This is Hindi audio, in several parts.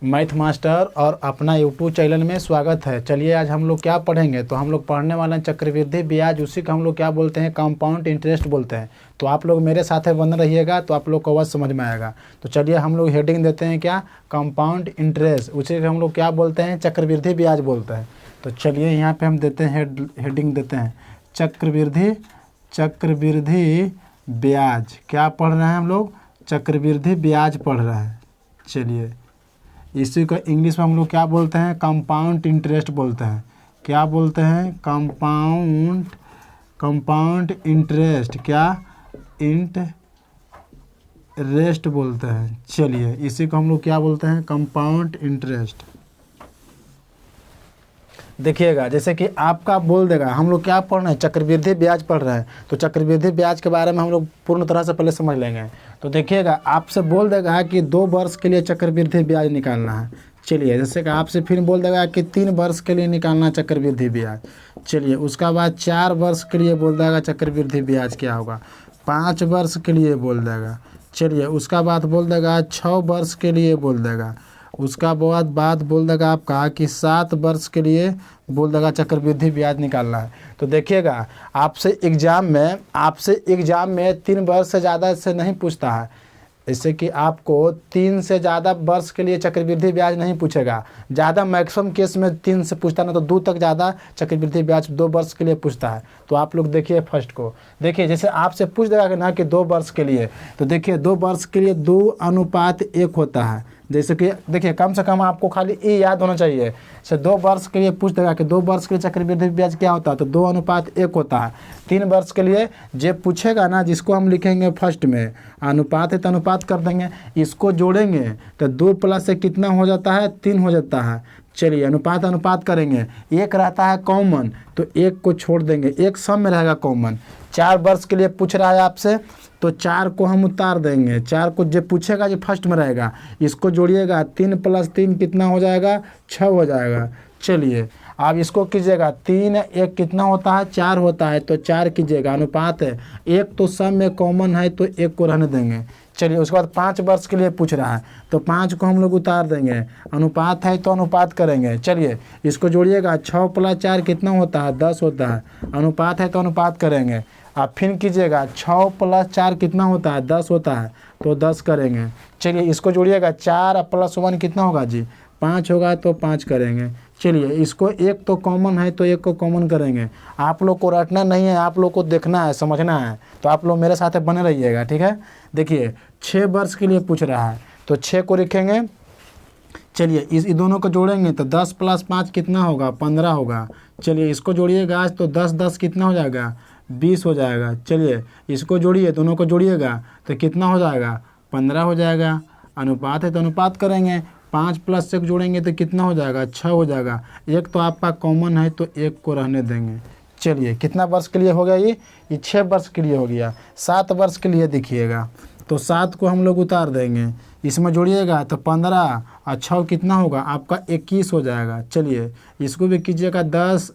मैथ मास्टर और अपना यूट्यूब चैनल में स्वागत है। चलिए आज हम लोग क्या पढ़ेंगे, तो हम लोग पढ़ने वाले हैं चक्रवृद्धि ब्याज। उसी को हम लोग क्या बोलते हैं, कंपाउंड इंटरेस्ट बोलते हैं। तो आप लोग मेरे साथ बने रहिएगा तो आप लोग को अवश्य समझ में आएगा। तो चलिए हम लोग हेडिंग देते हैं क्या, कंपाउंड इंटरेस्ट। उसी को हम लोग क्या बोलते हैं, चक्रवृद्धि ब्याज बोलते हैं। तो चलिए यहाँ पे हम देते हैं हेडिंग देते हैं चक्रवृद्धि ब्याज। क्या पढ़ रहे हैं हम लोग, चक्रवृद्धि ब्याज पढ़ रहे हैं। चलिए इसी को इंग्लिश में हम लोग क्या बोलते हैं, कंपाउंड इंटरेस्ट बोलते हैं। क्या बोलते हैं, कंपाउंड इंटरेस्ट, क्या इंटरेस्ट बोलते हैं। चलिए इसी को हम लोग क्या बोलते हैं, कंपाउंड इंटरेस्ट। देखिएगा जैसे कि आपका बोल देगा, हम लोग क्या पढ़ रहे हैं, चक्रवृद्धि ब्याज पढ़ रहे हैं। तो चक्रवृद्धि ब्याज के बारे में हम लोग पूर्ण तरह से पहले समझ लेंगे। तो देखिएगा आपसे बोल देगा कि 2 वर्ष के लिए चक्रवृद्धि ब्याज निकालना है। चलिए जैसे कि आपसे फिर बोल देगा कि 3 वर्ष के लिए निकालना चक्रवृद्धि ब्याज। चलिए उसका बाद 4 वर्ष के लिए बोल देगा चक्रवृद्धि ब्याज क्या होगा, 5 वर्ष के लिए बोल देगा। चलिए उसका बाद बोल देगा 6 वर्ष के लिए बोल देगा। उसका बाद बोल देगा आपका कि 7 वर्ष के लिए बोल देगा चक्रवृद्धि ब्याज निकालना है। तो देखिएगा आपसे एग्ज़ाम में 3 वर्ष से ज़्यादा से नहीं पूछता है। इससे कि आपको 3 से ज़्यादा वर्ष के लिए चक्रवृद्धि ब्याज नहीं पूछेगा। ज़्यादा मैक्सिमम केस में 3 से पूछता है ना, तो 2 तक ज़्यादा चक्रवृद्धि ब्याज 2 वर्ष के लिए पूछता है। तो आप लोग देखिए फर्स्ट को देखिए, जैसे आपसे पूछ देगा कि ना कि 2 वर्ष के लिए, तो देखिए 2 वर्ष के लिए 2:1 होता है। जैसे कि देखिए कम से कम आपको खाली ये याद होना चाहिए। से 2 वर्ष के लिए पूछ देगा कि 2 वर्ष के लिए चक्रवृद्धि ब्याज क्या होता है, तो 2:1 होता है। 3 वर्ष के लिए जो पूछेगा ना, जिसको हम लिखेंगे फर्स्ट में अनुपात है तो अनुपात कर देंगे, इसको जोड़ेंगे तो 2 प्लस से कितना हो जाता है, 3 हो जाता है। चलिए अनुपात करेंगे, एक रहता है कॉमन तो एक को छोड़ देंगे, एक सब में रहेगा कॉमन। 4 वर्ष के लिए पूछ रहा है आपसे, तो 4 को हम उतार देंगे। 4 को जो पूछेगा जो फर्स्ट में रहेगा, इसको जोड़िएगा, 3 + 3 कितना हो जाएगा, 6 हो जाएगा। चलिए अब इसको कीजिएगा, 3 1 कितना होता है, 4 होता है, तो 4 कीजिएगा। अनुपात है, एक तो सब में कॉमन है तो एक को रहने देंगे। चलिए उसके बाद 5 वर्ष के लिए पूछ रहा है, तो 5 को हम लोग उतार देंगे। अनुपात है तो अनुपात करेंगे। चलिए इसको जोड़िएगा, 6 + 4 कितना होता है, 10 होता है। अनुपात है तो अनुपात करेंगे। आप फिर कीजिएगा, 6 + 4 कितना होता है, 10 होता है, तो 10 करेंगे। चलिए इसको जोड़िएगा, 4 + 1 कितना होगा जी, 5 होगा, तो 5 करेंगे। चलिए इसको एक तो कॉमन है तो एक को कॉमन करेंगे। आप लोग को रटना नहीं है, आप लोग को देखना है, समझना है। तो आप लोग मेरे साथ बने रहिएगा, ठीक है। देखिए 6 वर्ष के लिए पूछ रहा है, तो 6 को लिखेंगे। चलिए इस दोनों को जोड़ेंगे तो 10 + 5 कितना होगा, 15 होगा। चलिए इसको जोड़िएगा आज, तो 10 10 कितना हो जाएगा, 20 हो जाएगा। चलिए इसको जोड़िए, दोनों को जोड़िएगा तो कितना हो जाएगा, 15 हो जाएगा। अनुपात है तो अनुपात करेंगे, 5 + 1 जोड़ेंगे तो कितना हो जाएगा, 6 हो जाएगा। एक तो आपका कॉमन है तो एक को रहने देंगे। चलिए कितना वर्ष के लिए हो गया, ये 6 वर्ष के लिए हो गया। 7 वर्ष के लिए देखिएगा, तो 7 को हम लोग उतार देंगे, इसमें जोड़िएगा तो 15 और 6 कितना होगा आपका, 21 हो जाएगा। चलिए इसको भी कीजिएगा, 10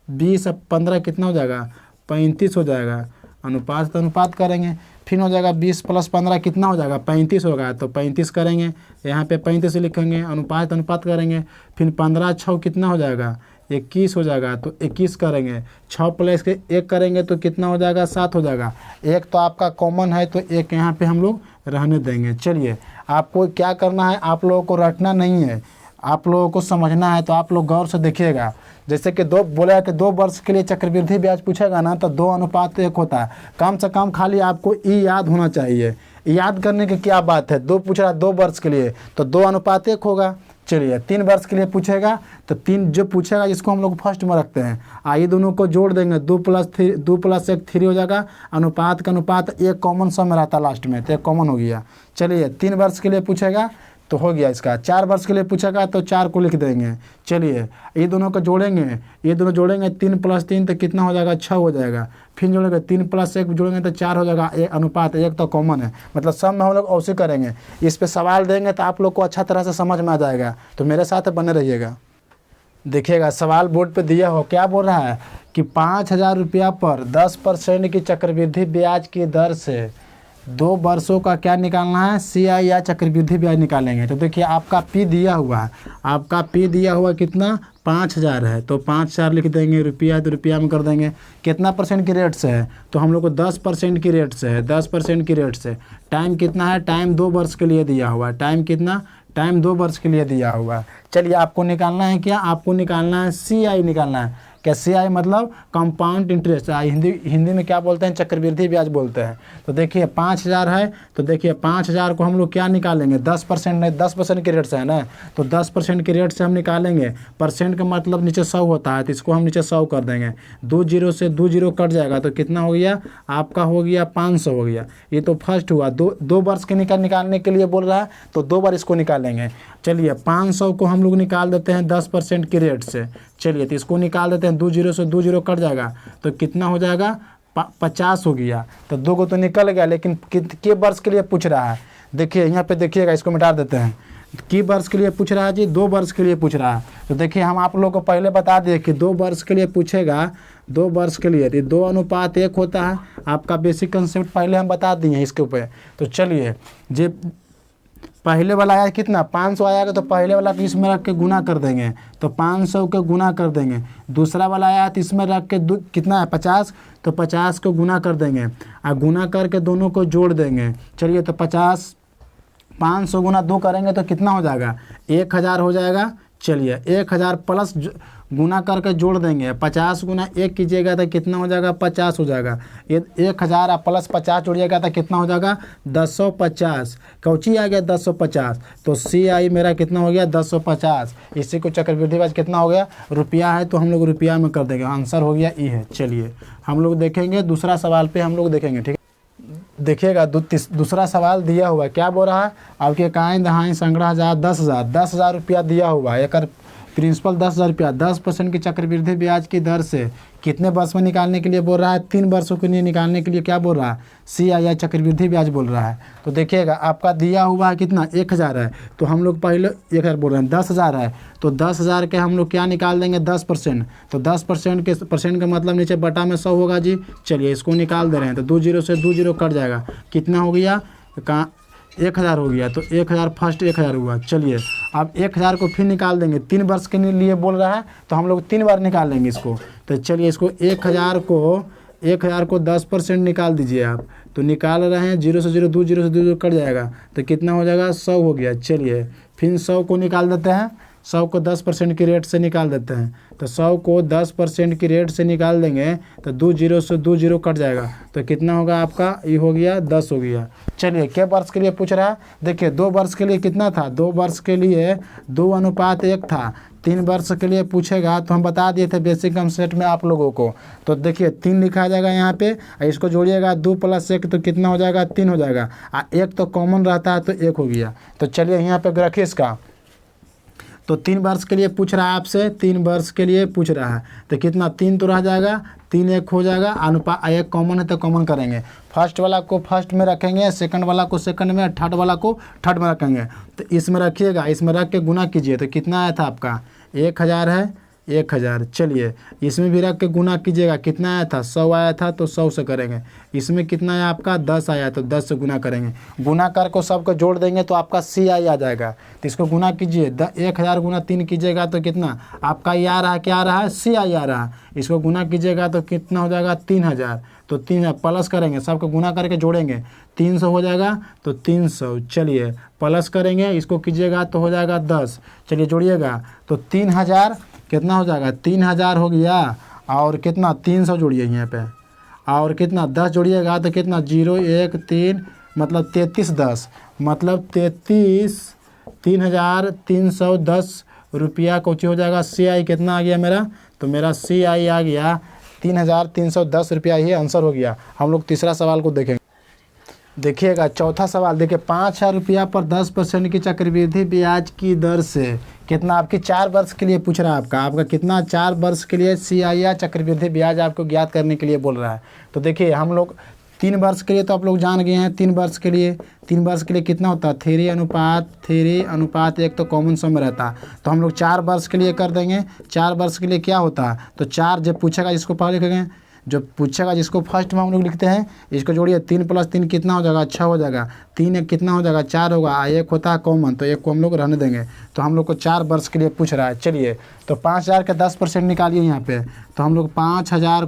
20 और 15 कितना हो जाएगा, 35 हो जाएगा। अनुपात तो अनुपात करेंगे, फिर हो जाएगा 20 + 15 कितना हो जाएगा, 35 होगा, तो 35 करेंगे। यहाँ पे 35 लिखेंगे, अनुपात अनुपात करेंगे, फिर 15 6 कितना हो जाएगा, 21 हो जाएगा, तो 21 करेंगे। 6 + के 1 करेंगे तो कितना हो जाएगा, 7 हो जाएगा। एक तो आपका कॉमन है तो एक यहाँ पे हम लोग रहने देंगे। चलिए आपको क्या करना है, आप लोगों को रटना नहीं है, आप लोगों को समझना है। तो आप लोग गौर से देखिएगा, जैसे कि 2 बोला कि 2 वर्ष के लिए चक्रवृद्धि ब्याज पूछेगा ना, तो 2:1 होता है। कम से कम खाली आपको ये याद होना चाहिए। याद करने की क्या बात है, 2 पूछ रहा है 2 वर्ष के लिए, तो 2:1 होगा। चलिए 3 वर्ष के लिए पूछेगा, तो 3 जो पूछेगा इसको हम लोग फर्स्ट में रखते हैं। आइए दोनों को जोड़ देंगे, 2 + 1 3 हो जाएगा। अनुपात का अनुपात, एक कॉमन सब में रहता है लास्ट में, तो एक कॉमन हो गया। चलिए 3 वर्ष के लिए पूछेगा तो हो गया इसका। 4 वर्ष के लिए पूछेगा तो 4 को लिख देंगे। चलिए ये दोनों को जोड़ेंगे, ये दोनों जोड़ेंगे, 3 + 3 तो कितना हो जाएगा, 6 हो जाएगा। फिर जोड़ेंगे 3 + 1 जोड़ेंगे तो 4 हो जाएगा। एक अनुपात, एक तो कॉमन है, मतलब सब में हम लोग ऐसे करेंगे। इस पे सवाल देंगे तो आप लोग को अच्छा तरह से समझ में आ जाएगा। तो मेरे साथ बने रहिएगा। देखिएगा सवाल बोर्ड पे दिया हो, क्या बोल रहा है कि 5000 रुपया पर 10% की चक्रवृद्धि ब्याज की दर से 2 वर्षों का क्या निकालना है, CI या चक्रवृद्धि ब्याज निकालेंगे। तो देखिए आपका P दिया हुआ है, आपका P दिया हुआ कितना 5000 है, तो 5000 लिख देंगे, रुपया तो रुपया में कर देंगे। कितना परसेंट की रेट से है, तो हम लोग को 10% की रेट से है, 10% की रेट से। टाइम कितना है, टाइम 2 वर्ष के लिए दिया हुआ है। टाइम कितना, टाइम 2 वर्ष के लिए दिया हुआ है। चलिए आपको निकालना है क्या, आपको निकालना है CI निकालना है। क्या CI मतलब कंपाउंड इंटरेस्ट, हिंदी में क्या बोलते हैं, चक्रवृद्धि ब्याज बोलते हैं। तो देखिए 5000 है, तो देखिए 5000 को हम लोग क्या निकालेंगे, 10% नहीं, 10% की रेट से है ना, तो 10% की रेट से हम निकालेंगे। परसेंट का मतलब नीचे 100 होता है, तो इसको हम नीचे 100 कर देंगे। 2 जीरो से 2 जीरो कट जाएगा, तो कितना हो गया आपका, हो गया 500 हो गया। ये तो फर्स्ट हुआ। दो वर्ष के निकालने के लिए बोल रहा है, तो 2 बार इसको निकालेंगे। चलिए 500 को हम लोग निकाल देते हैं 10% की रेट से। चलिए तो इसको निकाल देते हैं, 2 जीरो से 2 जीरो कट जाएगा, तो कितना हो जाएगा 50 हो गया। तो 2 को तो निकल गया, लेकिन के वर्ष के लिए पूछ रहा है। देखिए यहाँ पे देखिएगा, इसको मिटा देते हैं। की वर्ष के लिए पूछ रहा है जी, 2 वर्ष के लिए पूछ रहा है। तो देखिए हम आप लोगों को पहले बता दिए कि 2 वर्ष के लिए पूछेगा, 2 वर्ष के लिए 2:1 होता है। आपका बेसिक कंसेप्ट पहले हम बता दिए हैं इसके ऊपर। तो चलिए जे पहले वाला आया कितना 500 आएगा, तो पहले वाला को इसमें रख के गुना कर देंगे, तो 500 के गुना कर देंगे। दूसरा वाला आया तो इसमें रख के कितना है 50, तो 50 को गुना कर देंगे, और गुना करके दोनों को जोड़ देंगे। चलिए तो 500 गुना 2 करेंगे तो कितना हो जाएगा 1000 हो जाएगा। चलिए 1000 प्लस गुना करके जोड़ देंगे, 50 गुना 1 कीजिएगा तो कितना हो जाएगा 50 हो जाएगा। ये 1000 प्लस 50 जोड़िएगा तो कितना हो जाएगा 1050। कौची आ गया 1050, तो CI मेरा कितना हो गया 1050। इसी को चक्रवृद्धि ब्याज कितना हो गया, रुपया है तो हम लोग रुपया में कर देंगे। आंसर हो गया ई है। चलिए हम लोग देखेंगे दूसरा सवाल पे, हम लोग देखेंगे, ठीक है। देखिएगा दूसरा सवाल दिया हुआ है, क्या बोल रहा है, आपके काएँ दहाएँ संग्रह 10,000 रुपया दिया हुआ है। एक प्रिंसिपल 10,000 रुपया, 10% की चक्रवृद्धि ब्याज की दर से कितने वर्ष में निकालने के लिए बोल रहा है, 3 वर्षों के लिए निकालने के लिए क्या बोल रहा है, CI या चक्रवृद्धि ब्याज बोल रहा है। तो देखिएगा आपका दिया हुआ है कितना 1000 है, तो हम लोग पहले 1000 बोल रहे हैं, 10,000 है, तो 10,000 के हम लोग क्या निकाल देंगे 10%। तो 10% के परसेंट का मतलब नीचे बटा में 100 होगा जी। चलिए इसको निकाल दे रहे हैं, तो 2 जीरो से 2 जीरो कट जाएगा, कितना हो गया 1000 हो गया। तो 1000 फर्स्ट 1000 हुआ। चलिए अब 1000 को फिर निकाल देंगे, 3 वर्ष के लिए बोल रहा है, तो हम लोग 3 बार निकाल लेंगे इसको। तो चलिए इसको 1000 को 10% निकाल दीजिए आप, तो निकाल रहे हैं 0 से 0 2 जीरो से 2 जीरो कट जाएगा, तो कितना हो जाएगा 100 हो गया। चलिए फिर 100 को निकाल देते हैं, 100 को 10% की रेट से निकाल देते हैं, तो 100 को 10% की रेट से निकाल देंगे तो 2 जीरो से 2 जीरो कट जाएगा, तो कितना होगा आपका, ये हो गया 10 हो गया। चलिए क्या वर्ष के लिए पूछ रहा है, देखिए 2 वर्ष के लिए कितना था, 2 वर्ष के लिए 2:1 था। 3 वर्ष के लिए पूछेगा तो हम बता दिए थे बेसिक कंसेप्ट में आप लोगों को। तो देखिए 3 लिखा जाएगा यहाँ पे, इसको जोड़िएगा 2 + 1 तो कितना हो जाएगा 3 हो जाएगा, 1 तो कॉमन रहता है तो 1 हो गया। तो चलिए यहाँ पे रखिए इसका, तो 3 वर्ष के लिए पूछ रहा है आपसे, 3 वर्ष के लिए पूछ रहा है, तो कितना 3 तो रह जाएगा, 3 1 हो जाएगा, अनुपात 1 कॉमन है तो कॉमन करेंगे, फर्स्ट वाला को फर्स्ट में रखेंगे, सेकंड वाला को सेकंड में, थर्ड वाला को थर्ड में रखेंगे। तो इसमें रखिएगा, इसमें रख के गुना कीजिए, तो कितना आया था आपका 1000 है 1000। चलिए इसमें भी रख के गुना कीजिएगा, कितना आया था 100 आया था, तो 100 से करेंगे। इसमें कितना आया आपका 10 आया, तो 10 से गुना करेंगे, गुना कर को सबको जोड़ देंगे तो आपका CI आ जाएगा। तो इसको गुना कीजिए, 1000 गुना 3 कीजिएगा तो कितना आपका ये आ रहा है, क्या आ रहा है CI आ रहा है। इसको गुना कीजिएगा तो कितना हो जाएगा 3000, तो 3000 प्लस करेंगे, सबको गुना करके जोड़ेंगे 300 हो जाएगा, तो 300। चलिए प्लस करेंगे, इसको कीजिएगा तो हो जाएगा 10। चलिए जोड़िएगा तो 3000 कितना हो जाएगा 3000 हो गया, और कितना 300 जोड़िए यहाँ पे, और कितना 10 जोड़िएगा तो कितना 0 1 3 मतलब 3310, मतलब 33,310 रुपया कुछ हो जाएगा। CI कितना आ गया मेरा, तो मेरा CI आ गया 3310 रुपया, ही आंसर हो गया। हम लोग तीसरा सवाल को देखेंगे। देखिएगा चौथा सवाल, देखिए 5000 रुपया पर 10% की चक्रवृद्धि ब्याज की दर से कितना, आपकी 4 वर्ष के लिए पूछ रहा है, आपका कितना 4 वर्ष के लिए CI या चक्रवृद्धि ब्याज आपको ज्ञात करने के लिए बोल रहा है। तो देखिए हम लोग 3 वर्ष के लिए तो आप लोग जान गए हैं, 3 वर्ष के लिए कितना होता है 3:1 तो कॉमन सम में रहता है, तो हम लोग 4 वर्ष के लिए कर देंगे। 4 वर्ष के लिए क्या होता है, तो 4 जब पूछेगा इसको पहले लिखेंगे जो पूछेगा जिसको फर्स्ट में हम लोग लिखते हैं, इसको जोड़िए 3 + 3 कितना हो जाएगा, 6 हो जाएगा। 3 एक कितना हो जाएगा, 4 होगा। एक होता है कॉमन, तो एक को हम लोग रहने देंगे। तो हम लोग को 4 वर्ष के लिए पूछ रहा है। चलिए तो 5000 का 10% निकालिए यहाँ पे। तो हम लोग 5000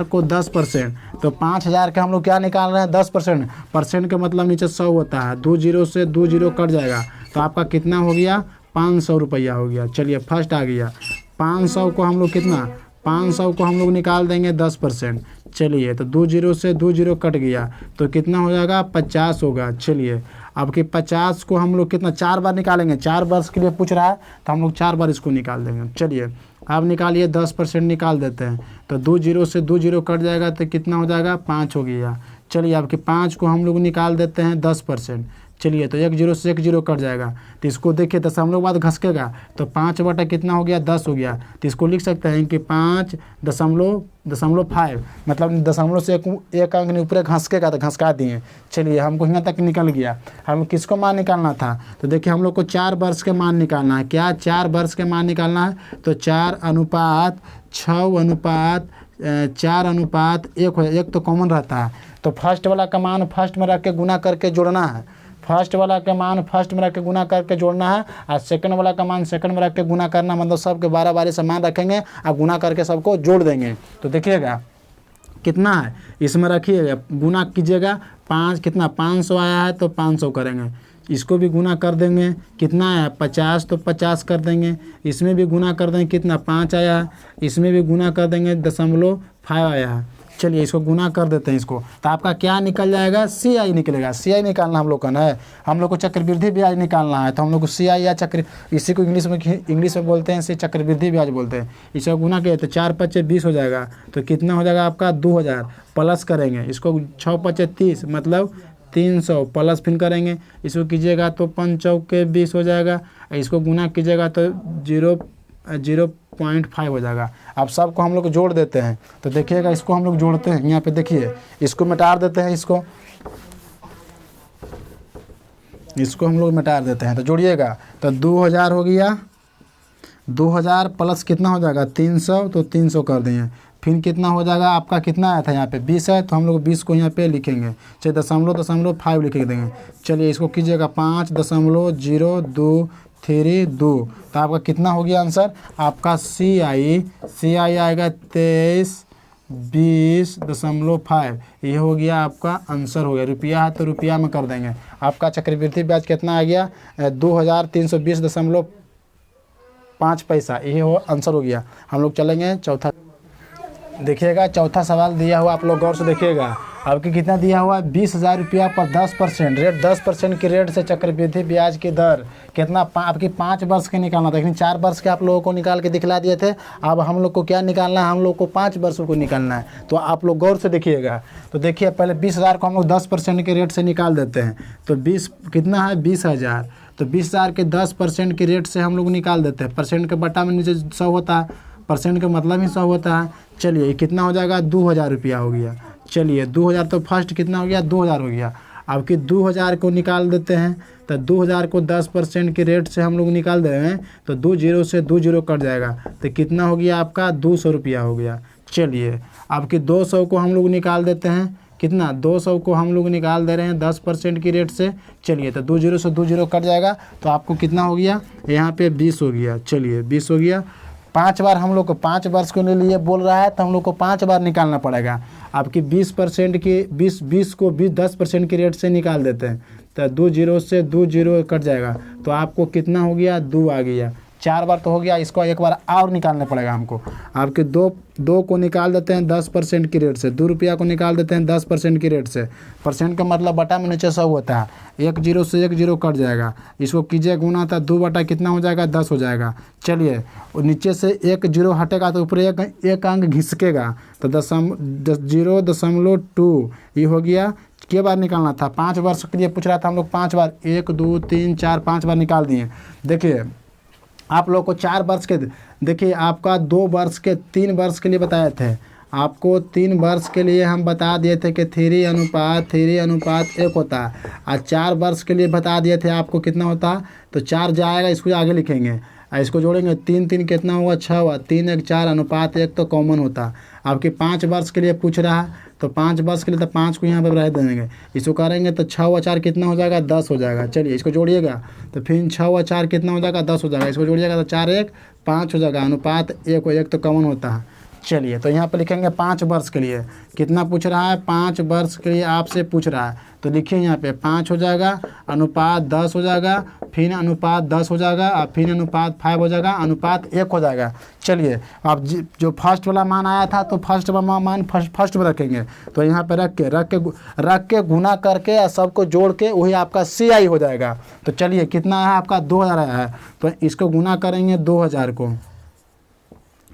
को 10%, तो 5000 के हम लोग क्या निकाल रहे हैं, 10%। परसेंट का मतलब नीचे 100 होता है, 2 जीरो से 2 जीरो कट जाएगा। तो आपका कितना हो गया, 500 रुपया हो गया। चलिए फर्स्ट आ गया। 500 को हम लोग कितना, 500 को हम लोग निकाल देंगे 10%। चलिए तो 2 जीरो से 2 जीरो कट गया, तो कितना हो जाएगा, 50 होगा। चलिए अब कि 50 को हम लोग कितना, 4 बार निकालेंगे। 4 वर्ष के लिए पूछ रहा है, तो हम लोग 4 बार इसको निकाल देंगे। चलिए अब निकालिए, 10% निकाल देते हैं। तो 2 जीरो से 2 जीरो कट जाएगा, तो कितना हो जाएगा, 5 हो गया। चलिए अब कि 5 को हम लोग निकाल देते हैं 10%। चलिए तो 1 जीरो से 1 जीरो कट जाएगा, तो इसको देखिए दशमलव बाद घसकेगा, तो 5 बटा कितना हो गया, 10 हो गया। तो इसको लिख सकते हैं कि 5.5, मतलब दशमलव से एक अंक ऊपर घसकेगा, तो घसका दिए। चलिए हमको यहाँ तक निकल गया। हम किसको मान निकालना था, तो देखिए हम लोग को 4 वर्ष के मान निकालना है। क्या 4 वर्ष के मान निकालना है, तो 4:6:4:1 हो। एक तो कॉमन रहता है, तो फर्स्ट वाला का मान फर्स्ट में रख के गुना करके जोड़ना है। फर्स्ट वाला का मान फर्स्ट में रख के गुना करके जोड़ना है, और सेकंड वाला का मान सेकंड में रख के गुना करना, मतलब सबके 12 से मान रखेंगे और गुना करके सबको जोड़ देंगे। तो देखिएगा कितना है, इसमें रखिएगा, गुना कीजिएगा। 5 कितना, 500 आया है, तो 500 करेंगे। इसको भी गुना कर देंगे, कितना आया 50, तो 50 कर देंगे। इसमें भी गुना कर देंगे, कितना 5 आया है। इसमें भी गुना कर देंगे, 0.5 आया है। चलिए इसको गुना कर देते हैं इसको, तो आपका क्या निकल जाएगा, CI निकलेगा। CI निकालना हम लोग का है, हम लोग को चक्रवृद्धि ब्याज निकालना है। तो हम लोग को CI या इसी को इंग्लिश में बोलते हैं, इसे चक्रवृद्धि ब्याज बोलते हैं। इसको गुना किया तो 4×5 = 20 हो जाएगा। तो कितना हो जाएगा आपका, 2000 प्लस करेंगे। इसको 6×5 = 30, मतलब 300 प्लस फिर करेंगे। इसको कीजिएगा तो 5×4 = 20 हो जाएगा। इसको गुना कीजिएगा तो 0.5 हो जाएगा। अब सबको हम लोग जोड़ देते हैं। तो देखिएगा इसको हम लोग जोड़ते हैं, यहाँ पे देखिए इसको मिटा देते हैं, इसको हम लोग मिटा देते हैं। तो जोड़िएगा तो 2000 हो गया। 2000 प्लस कितना हो जाएगा, 300, तो 300 कर देंगे। फिर कितना हो जाएगा आपका, कितना आया था यहाँ पे 20 है, तो हम लोग 20 को यहाँ पे लिखेंगे। चलिए 0.5 लिख देंगे। चलिए इसको कीजिएगा 5.02332। तो आपका कितना हो गया आंसर, आपका CI आएगा 2320.5। ये हो गया आपका आंसर हो गया। रुपया है तो रुपया में कर देंगे। आपका चक्रवृद्धि ब्याज कितना आ गया, 2320.5 पैसा। ये हो आंसर हो गया। हम लोग चलेंगे चौथा। देखिएगा चौथा सवाल दिया हुआ, आप लोग गौर से देखिएगा। आपके कितना दिया हुआ है, 20,000 रुपया पर 10% रेट, 10% की रेट से चक्रवृद्धि ब्याज की दर कितना, आपकी 5 वर्ष के निकालना था। लेकिन 4 वर्ष के आप लोगों को निकाल के दिखला दिए थे। अब हम लोग को क्या निकालना है, हम लोग को 5 वर्षों को निकालना है। तो आप लोग गौर से देखिएगा। तो देखिए पहले 20,000 को हम लोग 10% के रेट से निकाल देते हैं। तो 20 कितना है, 20,000। तो 20,000 के 10% की रेट से हम लोग निकाल देते हैं। परसेंट के बटा में नीचे 100 होता है, परसेंट का मतलब ही 100 होता है। चलिए कितना हो जाएगा, 2,000 रुपया हो गया। चलिए 2,000, तो फर्स्ट कितना हो गया, 2,000 हो गया। अब कि 2,000 को निकाल देते हैं। तो 2,000 को 10% के रेट से हम लोग निकाल दे रहे हैं। तो 2 जीरो से 2 जीरो कट जाएगा। तो कितना हो गया आपका, 200 रुपया हो गया। चलिए अब कि 200 को हम लोग निकाल देते हैं। कितना, 200 को हम लोग निकाल दे रहे हैं 10% की रेट से। चलिए तो 2 जीरो से 2 जीरो कट जाएगा। तो आपको कितना हो गया, यहाँ पे 20 हो गया। चलिए 20 हो गया। 5 बार हम लोग को 5 वर्ष के लिए बोल रहा है, तो हम लोग को 5 बार निकालना पड़ेगा। आपकी 20% की 20 को 10% की रेट से निकाल देते हैं। तो 2 जीरो से 2 जीरो कट जाएगा। तो आपको कितना हो गया, 2 आ गया। 4 बार तो हो गया, इसको एक बार और निकालना पड़ेगा हमको। आपके 2 को निकाल देते हैं 10% की रेट से। 2 रुपया को निकाल देते हैं 10% की रेट से। परसेंट का मतलब बटा में नीचे 100 होता है। 1 जीरो से 1 जीरो कट जाएगा। इसको कीजिए गुना, था 2 बटा कितना हो जाएगा, 10 हो जाएगा। चलिए और नीचे से 1 जीरो हटेगा तो ऊपर एक अंक घिसकेगा। तो 0.2 ये हो गया। के बार निकालना था, 5 वर्ष के लिए पूछ रहा था। हम लोग 5 बार 1 2 3 4 5 बार निकाल दिए। देखिए आप लोग को 4 वर्ष के, देखिए आपका 2 वर्ष के 3 वर्ष के लिए बताए थे। आपको 3 वर्ष के लिए हम बता दिए थे कि 3:1 होता है। और 4 वर्ष के लिए बता दिए थे आपको कितना होता है। तो 4 जाएगा, इसको आगे लिखेंगे। इसको जोड़ेंगे 3 3 कितना हुआ 6 हुआ, 3 1 4 अनुपात 1 तो कॉमन होता। आपके 5 वर्ष के लिए पूछ रहा है तो 5 वर्ष के लिए तो 5 को यहाँ पर रह देंगे। इसको करेंगे तो 6 हुआ 4 कितना हो जाएगा 10 हो जाएगा। चलिए इसको जोड़िएगा तो फिर 6 हुआ 4 कितना हो जाएगा 10 हो जाएगा। इसको जोड़िएगा तो 4 1 5 हो जाएगा, अनुपात 1 1 तो कॉमन होता है। चलिए तो यहाँ पर लिखेंगे 5 वर्ष के लिए कितना पूछ रहा है, 5 वर्ष के लिए आपसे पूछ रहा है तो लिखिए यहाँ पे 5 हो जाएगा, अनुपात 10 हो जाएगा, फिर अनुपात 10 हो जाएगा और फिर अनुपात 5 हो जाएगा, अनुपात 1 हो जाएगा। चलिए आप जो फर्स्ट वाला मान आया था तो फर्स्ट वाला मान फर्स्ट में रखेंगे, तो यहाँ पे रख के गुना करके और सबको जोड़ के वही आपका CI हो जाएगा। तो चलिए कितना है आपका 2000 आया है, तो इसको गुना करेंगे 2000 को।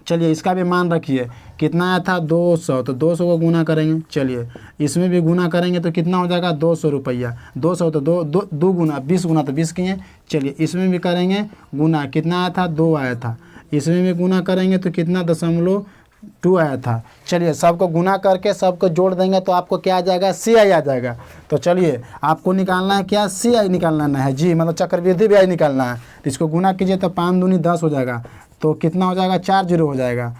चलिए इसका भी मान रखिए कितना आया था 200, तो 200 को गुना करेंगे। चलिए इसमें भी गुना करेंगे तो कितना हो जाएगा 200 रुपया, 200 तो दो गुना 20 गुना तो 20 किए। चलिए इसमें भी करेंगे गुना, कितना आया था 2 आया था, इसमें भी गुना करेंगे तो कितना 0.2 आया था। चलिए सबको गुना करके सबको जोड़ देंगे तो आपको क्या आ जाएगा CI आ जाएगा। तो चलिए आपको निकालना है क्या CI निकालना है जी, मतलब चक्रवृद्धि ब्याज निकालना है। तो इसको गुना कीजिए तो 5 दूनी 10 हो जाएगा, तो कितना हो जाएगा 4 0 हो जाएगा,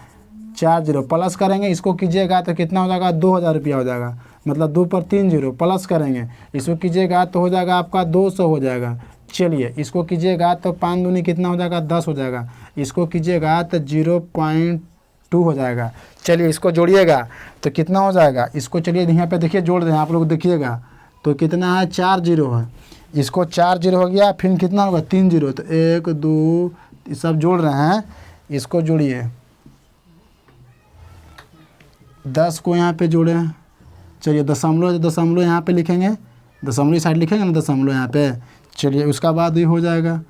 4 0 प्लस करेंगे इसको कीजिएगा तो कितना हो जाएगा 2000 रुपया हो जाएगा, मतलब 2 पर 3 0 प्लस करेंगे इसको कीजिएगा तो हो जाएगा आपका 200 हो जाएगा। चलिए इसको कीजिएगा तो 5 दूनी कितना हो जाएगा 10 हो जाएगा, इसको कीजिएगा तो 0.2 हो जाएगा। चलिए इसको जोड़िएगा तो कितना हो जाएगा, इसको चलिए यहाँ पे देखिए जोड़ दें आप लोग देखिएगा तो कितना है 4 0 है, इसको 4 0 हो गया, फिर कितना होगा 3 0, तो 1 2 सब जोड़ रहे हैं, इसको जोड़िए 10 को यहाँ पे जोड़े। चलिए दशमलव यहाँ पे लिखेंगे, दशमलव साइड लिखेंगे ना दशमलव यहाँ पे। चलिए उसका बाद ये हो जाएगा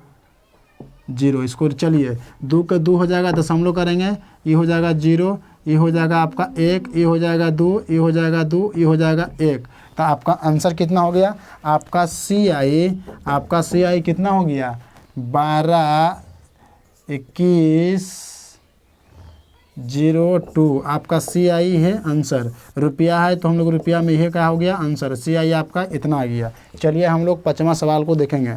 0, इसको चलिए 2 का 2 हो जाएगा, दशमलव करेंगे ये हो जाएगा 0, ये हो जाएगा आपका 1, ये हो जाएगा 2, ये हो जाएगा 2, ये हो जाएगा 1। तो आपका आंसर कितना हो गया, आपका CI कितना हो गया 12 21 02 आपका CI है आंसर। रुपया है तो हम लोग रुपया में यह क्या हो गया आंसर, CI आपका इतना आ गया। चलिए हम लोग 5वां सवाल को देखेंगे।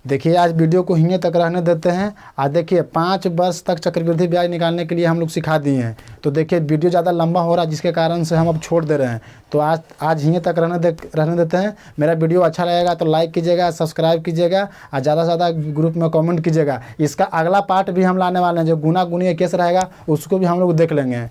देखिए आज वीडियो को यहीं तक रहने देते हैं। आज देखिए 5 वर्ष तक चक्रवृद्धि ब्याज निकालने के लिए हम लोग सिखा दिए हैं। तो देखिए वीडियो ज़्यादा लंबा हो रहा है जिसके कारण से हम अब छोड़ दे रहे हैं। तो आज यहीं तक रहने देते हैं। मेरा वीडियो अच्छा लगेगा तो लाइक कीजिएगा, सब्सक्राइब कीजिएगा और ज़्यादा से ज़्यादा ग्रुप में कमेंट कीजिएगा। इसका अगला पार्ट भी हम लाने वाले हैं, जो गुना गुनी केस रहेगा उसको भी हम लोग देख लेंगे।